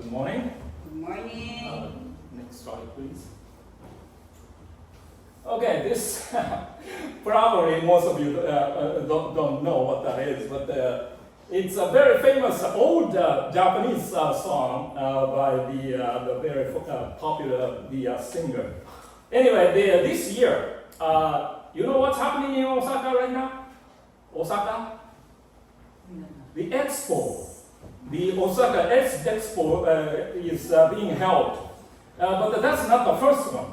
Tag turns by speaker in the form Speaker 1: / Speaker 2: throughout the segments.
Speaker 1: Good morning.
Speaker 2: Good morning.
Speaker 1: Next slide, please. Okay, this probably most of you don't know what that is, but it's a very famous old Japanese song by the very popular singer. Anyway, this year, you know what's happening in Osaka right now? Osaka? The Expo. The Osaka Expo is being held. But that's not the first one.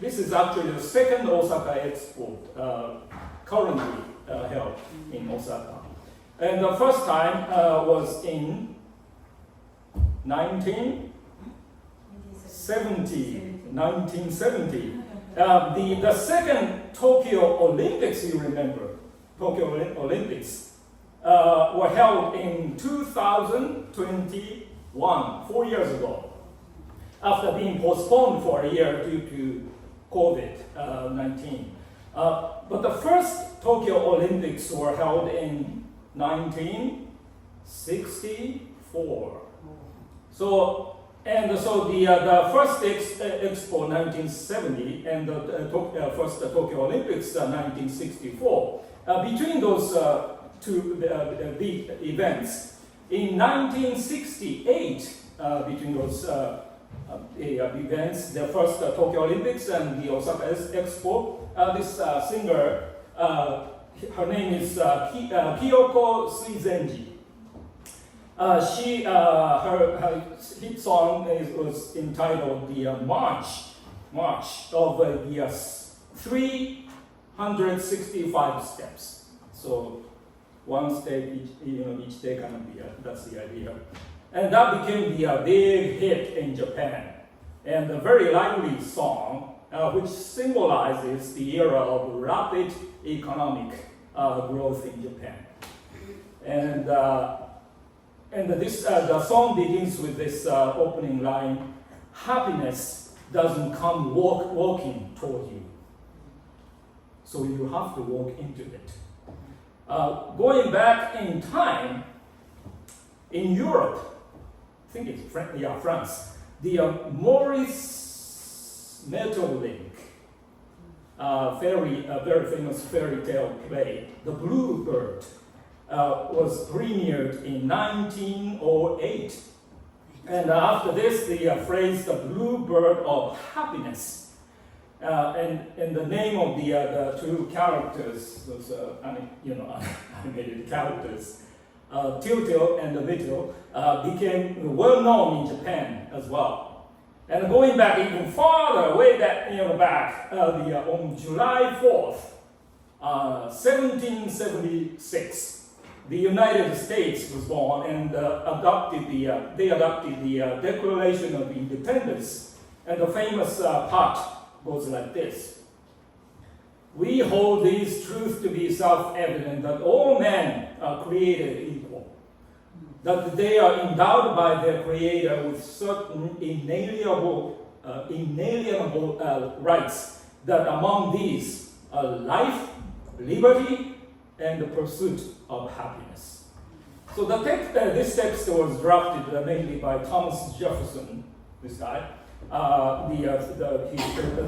Speaker 1: This is actually the second Osaka Expo currently held in Osaka. And the first time was in 1970. The second Tokyo Olympics, you remember, Tokyo Olympics, were held in 2021, 4 years ago, after being postponed for a year due to COVID-19. But the first Tokyo Olympics were held in 1964. So the first Expo 1970 and the first Tokyo Olympics 1964. Between those two big events, in 1968, between those events, the first Tokyo Olympics and the Osaka Expo, this singer, her name is Kiyoko Mizuzenji. Her hit song was entitled the March of the 365 steps. So one step each day kind of that's the idea. And that became the big hit in Japan. And a very lively song, which symbolizes the era of rapid economic growth in Japan. And the song begins with this opening line: happiness doesn't come walking toward you. So you have to walk into it. Going back in time, in Europe, I think it's France, the Maurice Maeterlinck very famous fairy tale play, The Bluebird, was premiered in 1908. And after this, the phrase "the Bluebird of Happiness," and the name of the two characters, those animated characters, Tiltil and Little, became well known in Japan as well. And going back even farther, way back, on July 4th, 1776, the United States was born and they adopted the Declaration of Independence. And the famous part goes like this: we hold these truths to be self-evident, that all men are created equal, that they are endowed by their Creator with certain inalienable rights, that among these are life, liberty, and the pursuit of happiness. So this text was drafted mainly by Thomas Jefferson, this guy. He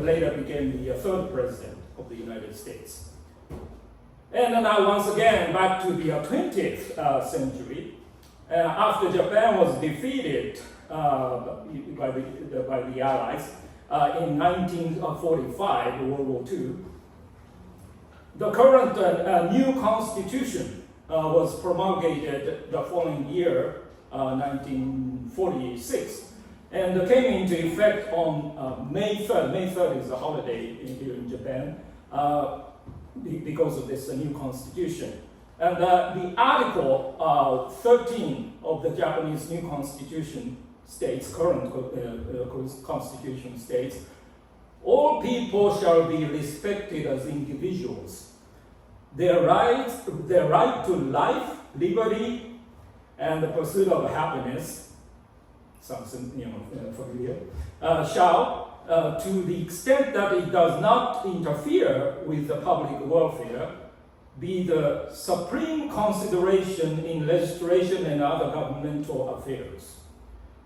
Speaker 1: later became the third president of the United States. And now once again, back to the 20th century, after Japan was defeated by the Allies in 1945, World War II, the current new constitution was promulgated the following year, 1946, and came into effect on May 3rd. May 3rd is a holiday here in Japan because of this new constitution. And the Article 13 of the Japanese new constitution states, current constitution states, all people shall be respected as individuals. Their right to life, liberty, and the pursuit of happiness, something familiar, shall, to the extent that it does not interfere with the public welfare, be the supreme consideration in legislation and other governmental affairs.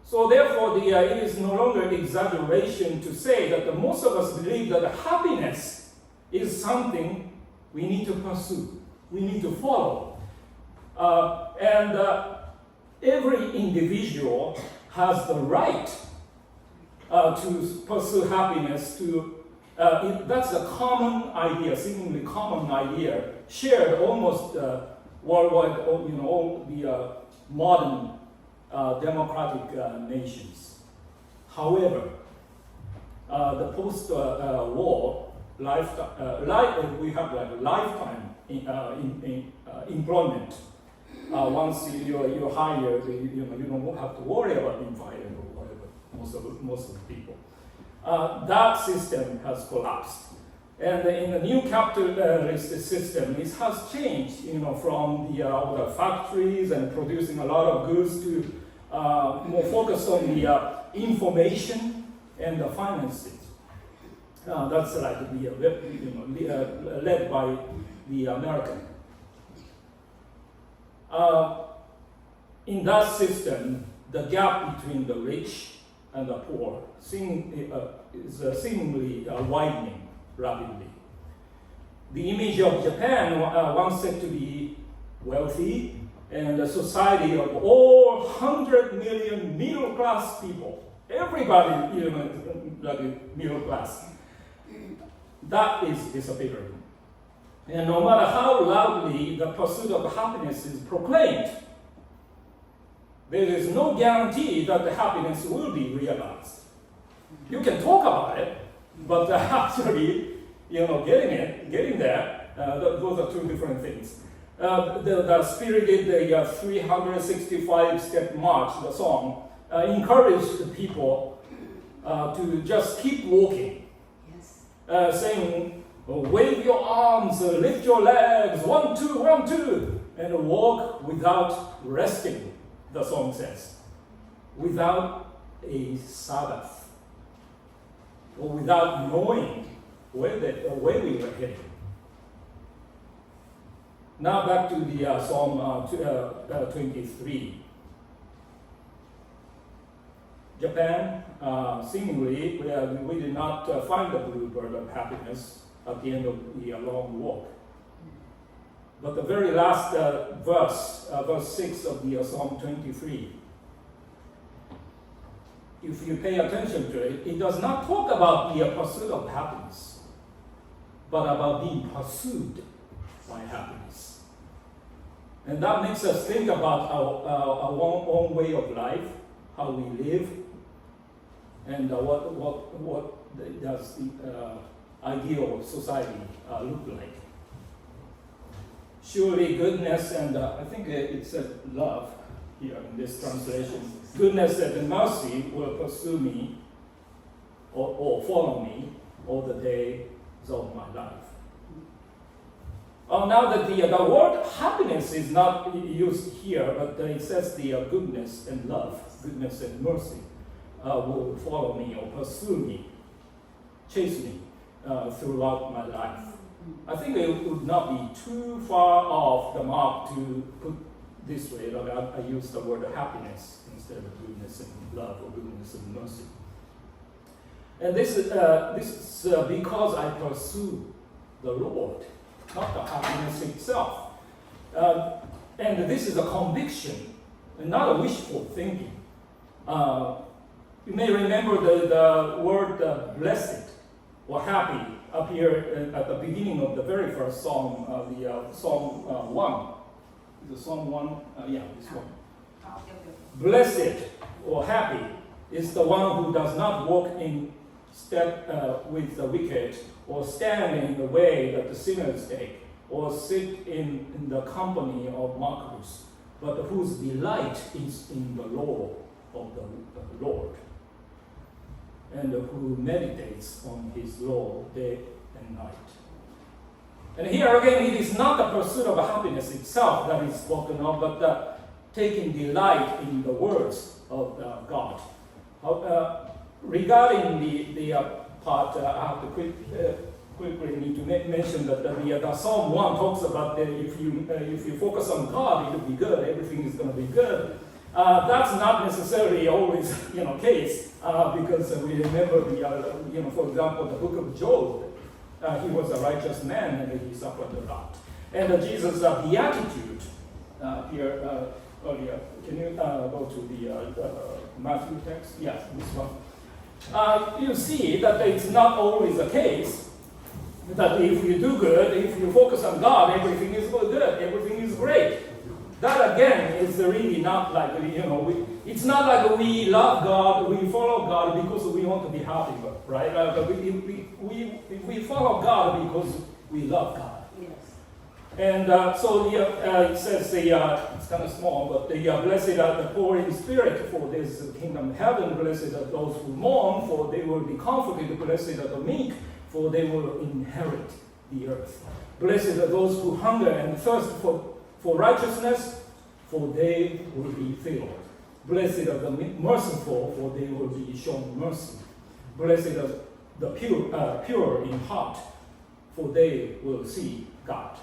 Speaker 1: So therefore, it is no longer exaggeration to say that most of us believe that happiness is something we need to pursue, we need to follow. And every individual has the right to pursue happiness. That's a common idea, seemingly common idea, shared almost worldwide, all the modern democratic nations. However, the post-war we have like lifetime employment. Once you're hired, you don't have to worry about being fired or whatever. Most of the people. That system has collapsed. And in the new capitalist system, it has changed, from the factories and producing a lot of goods to more focused on the information and the finances. That's like led by the American. In that system, the gap between the rich and the poor is seemingly widening rapidly. The image of Japan, once said to be wealthy, and a society of all 100 million middle-class people, everybody, like middle class, that is disappearing. And no matter how loudly the pursuit of happiness is proclaimed, there is no guarantee that the happiness will be realized. You can talk about it, but actually, getting there, those are two different things. The spirited, the 365-step march, the song, encouraged the people to just keep walking, saying, wave your arms, lift your legs, 1, 2, 1, 2, and walk without resting, the song says, without a Sabbath, or without knowing where we were heading. Now back to the Psalm 23. Japan, seemingly, we did not find the bluebird of happiness at the end of the long walk. But the very last verse 6 of the Psalm 23, if you pay attention to it, it does not talk about the pursuit of happiness, but about being pursued by happiness. And that makes us think about our own way of life, how we live, and what does the ideal society look like. Surely goodness and, I think it said love here in this translation, goodness and mercy will pursue me or follow me all the days of my life. Now that the word happiness is not used here, but it says the goodness and love, goodness and mercy will follow me or pursue me, chase me throughout my life. I think it would not be too far off the mark to put this way. Like I use the word happiness instead of goodness and love or goodness and mercy. And this is because I pursue the Lord, not the happiness itself. And this is a conviction, and not a wishful thinking. You may remember the word blessed or happy appeared at the beginning of the very first psalm, Psalm 1. The Psalm 1, this one. Blessed or happy is the one who does not walk in step with the wicked, or stand in the way that the sinners take, or sit in the company of mockers, but whose delight is in the law of the Lord, and who meditates on his law day and night. And here again, it is not the pursuit of happiness itself that is spoken of, but taking delight in the words of God. Regarding the part, I have to quickly need to mention that the Psalm 1 talks about if you focus on God, it'll be good. Everything is going to be good. That's not necessarily always case because we remember for example, the book of Job. He was a righteous man and he suffered a lot. And Jesus' beatitude here earlier. Can you go to the Matthew text? Yes, this one. You see that it's not always the case that if you do good, if you focus on God, everything is good, everything is great. That again is really not like, it's not like we love God, we follow God because we want to be happy, right? We follow God because we love God.
Speaker 2: Yes.
Speaker 1: And so it says, it's kind of small, but blessed are the poor in spirit, for this is the kingdom of heaven. Blessed are those who mourn, for they will be comforted. Blessed are the meek, for they will inherit the earth. Blessed are those who hunger and thirst for righteousness, for they will be filled. Blessed are the merciful, for they will be shown mercy. Blessed are the pure in heart, for they will see God.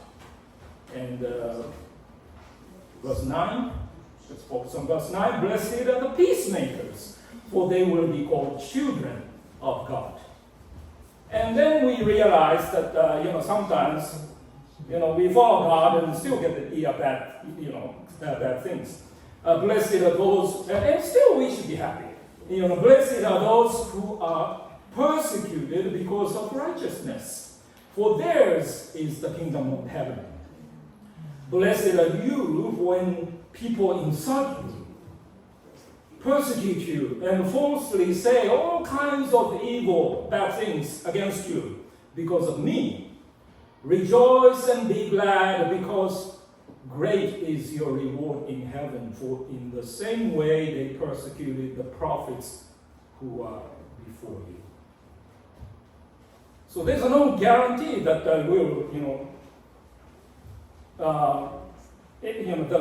Speaker 1: And verse 9, let's focus on verse 9. Blessed are the peacemakers, for they will be called children of God. And then we realize that sometimes we follow God and still get the bad things. Blessed are those, and still we should be happy. Blessed are those who are persecuted because of righteousness, for theirs is the kingdom of heaven. Blessed are you when people insult you, persecute you, and falsely say all kinds of evil, bad things against you because of me. Rejoice and be glad, because great is your reward in heaven, for in the same way they persecuted the prophets who are before you. So there's no guarantee that the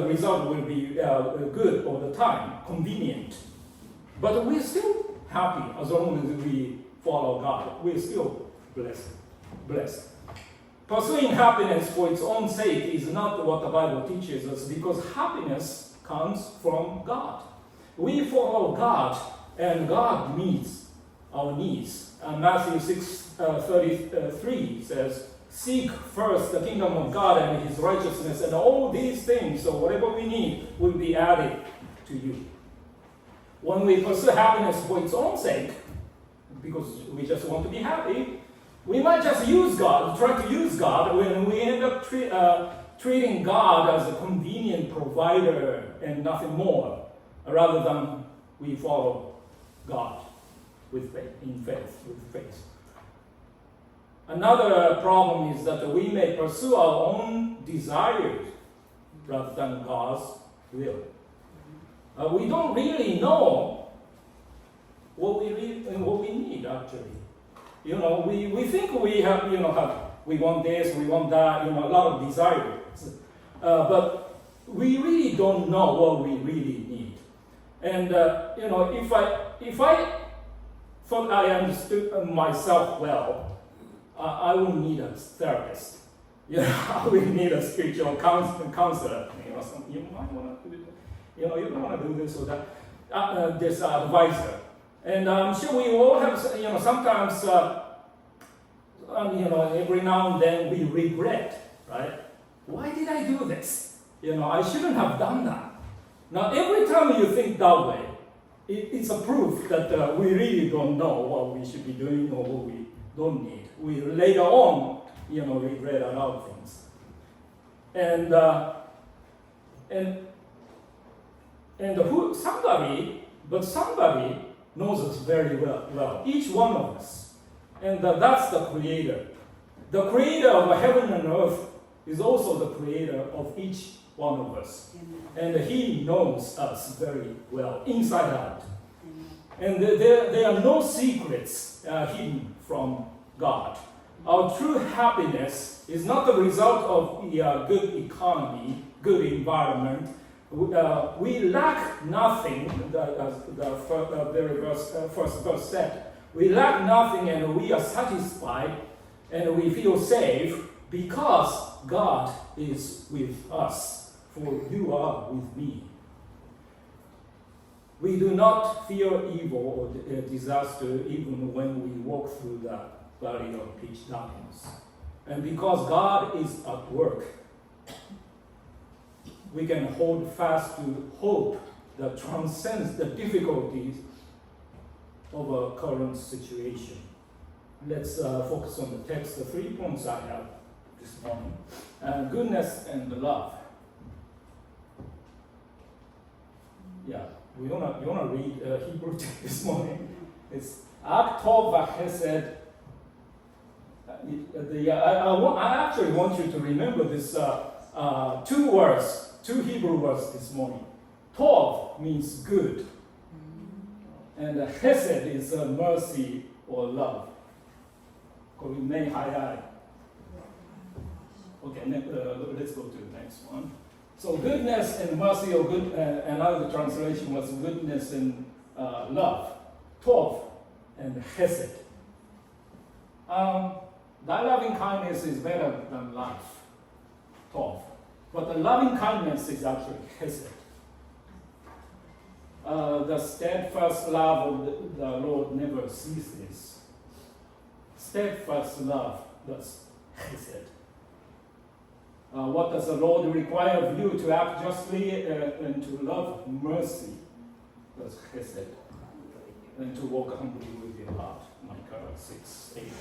Speaker 1: result will be good all the time, convenient. But we're still happy as long as we follow God. We're still blessed. Pursuing happiness for its own sake is not what the Bible teaches us, because happiness comes from God. We follow God, and God meets our needs. Matthew 6:33 says, "Seek first the kingdom of God and His righteousness, and all these things, so whatever we need, will be added to you." When we pursue happiness for its own sake, because we just want to be happy, we might just try to use God, when we end up treating God as a convenient provider and nothing more, rather than we follow God with faith. Another problem is that we may pursue our own desires rather than God's will. We don't really know what we need actually. We think we have, we want this, we want that, a lot of desires. But we really don't know what we really need. And, if I thought I understood myself well, I wouldn't need a therapist. I would need a spiritual counselor. You might want to do it. You don't want to do this or that. This advisor. And I'm sure we all have, sometimes, every now and then we regret, right? Why did I do this? I shouldn't have done that. Now, every time you think that way, it's a proof that we really don't know what we should be doing or what we don't need. We later on, regret a lot of things. Somebody knows us very well, each one of us. And that's the Creator. The Creator of heaven and earth is also the Creator of each one of us. Amen. And He knows us very well, inside out. Amen. And there are no secrets hidden from God. Our true happiness is not the result of a good economy, good environment. We lack nothing, as the very first verse said. We lack nothing, and we are satisfied And we feel safe because God is with us, for you are with me. We do not fear evil or disaster even when we walk through the valley of pitch darkness. And because God is at work, we can hold fast to hope that transcends the difficulties of our current situation. Let's focus on the text, the 3 points I have this morning. Goodness and love. Yeah, you wanna read Hebrew text this morning? It's Ak Tov V'Chesed. I actually want you to remember this two Hebrew words this morning. Tov means good, and Chesed is mercy or love. Okay, let's go to the next one. So goodness and mercy, or good, another translation was goodness and love. Tov and Chesed. Thy loving kindness is better than life. Tov. But the loving kindness is actually Chesed. The steadfast love of the Lord never ceases. Steadfast love, that's Chesed. What does the Lord require of you? To act justly and to love mercy, that's Chesed. And to walk humbly with your heart, Micah 6:8.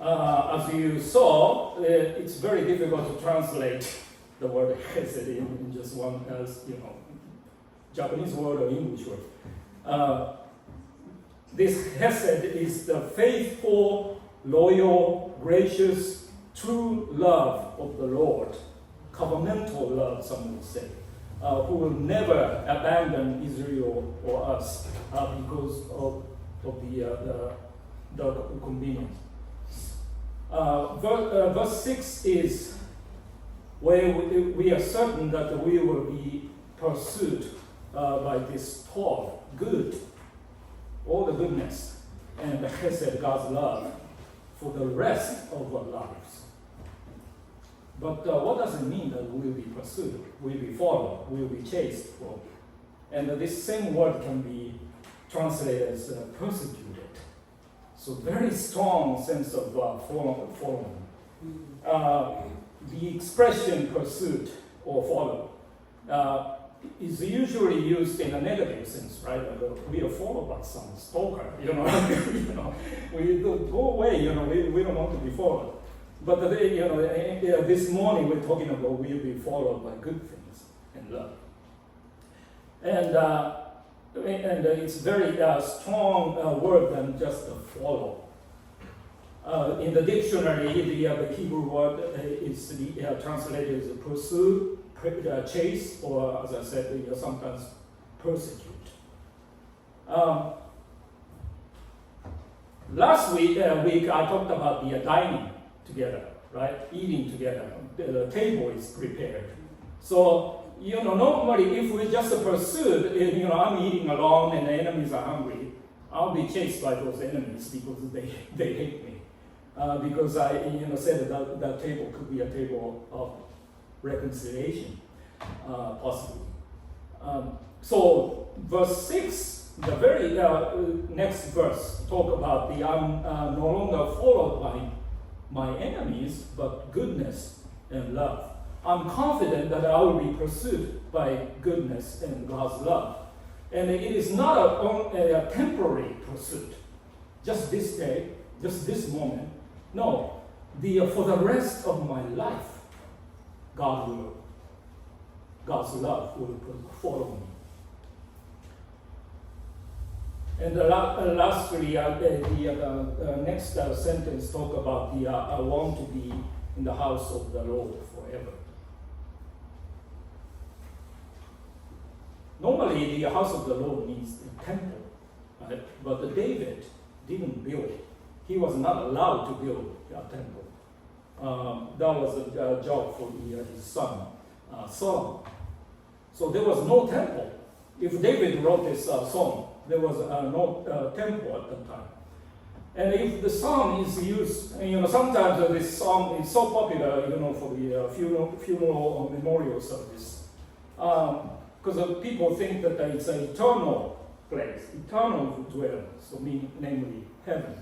Speaker 1: As you saw, it's very difficult to translate the word Chesed in just one, Japanese word or English word. This Chesed is the faithful, loyal, gracious, true love of the Lord, covenantal love, some would say, who will never abandon Israel or us because of the convenience. Verse 6 is where we are certain that we will be pursued by this Tov, good, all the goodness, and the Chesed, God's love, for the rest of our lives. But what does it mean that we will be pursued, we will be followed, we will be chased for? And this same word can be translated as persecuted. So very strong sense of following. The expression pursued or follow is usually used in a negative sense, right? We are followed by some stalker, we don't go away, we don't want to be followed. But this morning we're talking about we'll be followed by good things and love. And it's very strong word than just a follow. In the dictionary, the Hebrew word is translated as pursue, chase, or as I said, sometimes persecute. Last week I talked about the dining together, right? Eating together. The table is prepared. So, normally if we just pursued, I'm eating alone and the enemies are hungry, I'll be chased by those enemies because they hate me. Because I, said that table could be a table of reconciliation, possibly. So, verse 6, the very next verse, talk about the I'm no longer followed by my enemies, but goodness and love. I'm confident that I will be pursued by goodness and God's love. And it is not a temporary pursuit, just this day, just this moment. No, for the rest of my life, God's love will follow me. And lastly, the next sentence talk about I want to be in the house of the Lord forever. Normally, the house of the Lord means the temple, right? But David didn't build it. He was not allowed to build a temple. That was a job for his son, Solomon. So there was no temple. If David wrote this song, there was no temple at that time. And if the song is used, sometimes this song is so popular, for the funeral or memorial service, because people think that it's an eternal place, eternal dwelling, so namely heaven.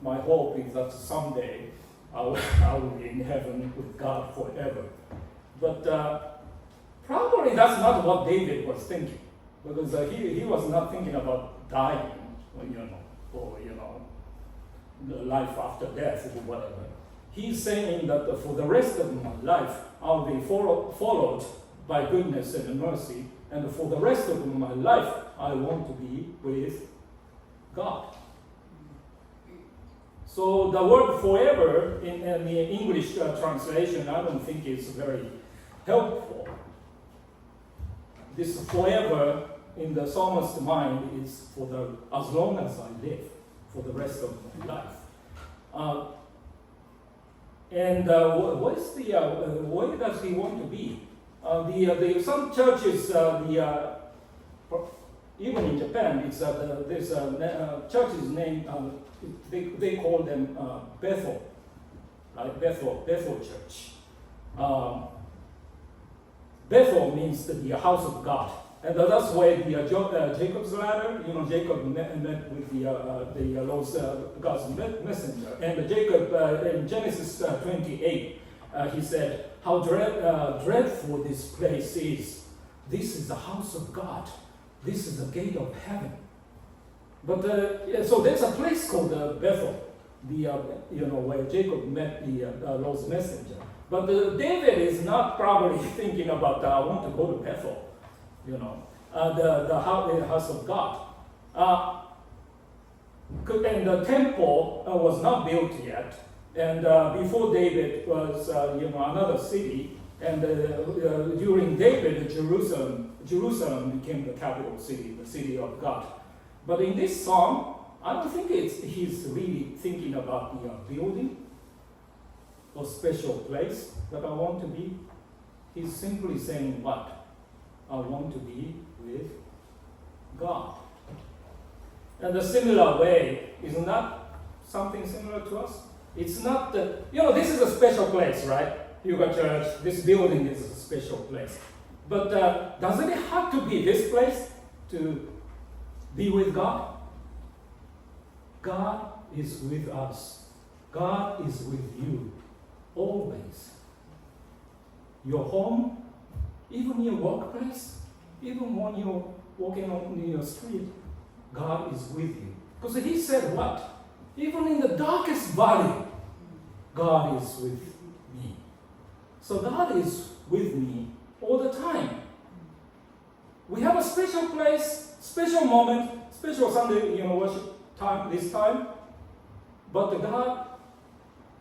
Speaker 1: My hope is that someday I will be in heaven with God forever. But probably that's not what David was thinking, because he was not thinking about dying, or the life after death or whatever. He's saying that for the rest of my life, I'll be followed by goodness and mercy, and for the rest of my life, I want to be with God. So the word forever in the English translation, I don't think is very helpful. This forever in the psalmist's mind is for as long as I live, for the rest of my life. What is where does he want to be? Some churches, even in Japan, there's a church's name. They call them Bethel, right? Bethel Church. Bethel means the house of God, and that's where Jacob's ladder. Jacob met with the Lord's God's messenger, and Jacob in Genesis 28, he said, "How dreadful this place is! This is the house of God. This is the gate of heaven." But so there's a place called Bethel, where Jacob met the Lord's messenger. But David is not probably thinking about, I want to go to Bethel, the house of God. And the temple was not built yet. And before David was, another city. And during David, Jerusalem became the capital city, the city of God. But in this song, I don't think he's really thinking about the building or special place that I want to be. He's simply saying what? I want to be with God. And a similar way, isn't that something similar to us? It's not this is a special place, right? Yoga Church, this building is a special place. But doesn't it have to be this place to be with God? God is with us. God is with you, always. Your home, even your workplace, even when you're walking on your street, God is with you. Because he said what? Even in the darkest valley, God is with me. So God is with me all the time. We have a special place, special moment, special Sunday, worship time this time. But God,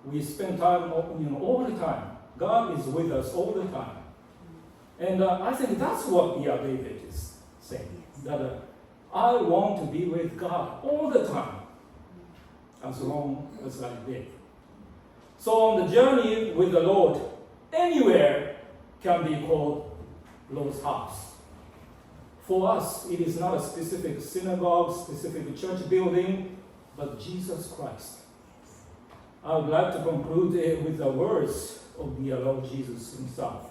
Speaker 1: we spend time, all the time. God is with us all the time. And I think that's what David is saying. That I want to be with God all the time, as long as I live. So on the journey with the Lord, anywhere can be called Lord's house. For us, it is not a specific synagogue, specific church building, but Jesus Christ. I would like to conclude with the words of the Lord Jesus himself.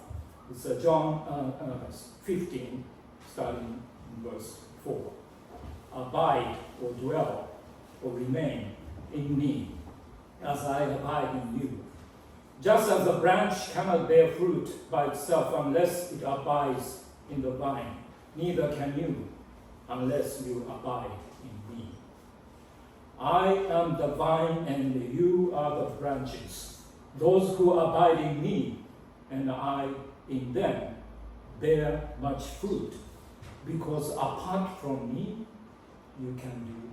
Speaker 1: It's John 15, starting in verse 4. Abide or dwell or remain in me as I abide in you. Just as a branch cannot bear fruit by itself unless it abides in the vine, neither can you unless you abide in me. I am the vine and you are the branches. Those who abide in me and I in them bear much fruit, because apart from me you can do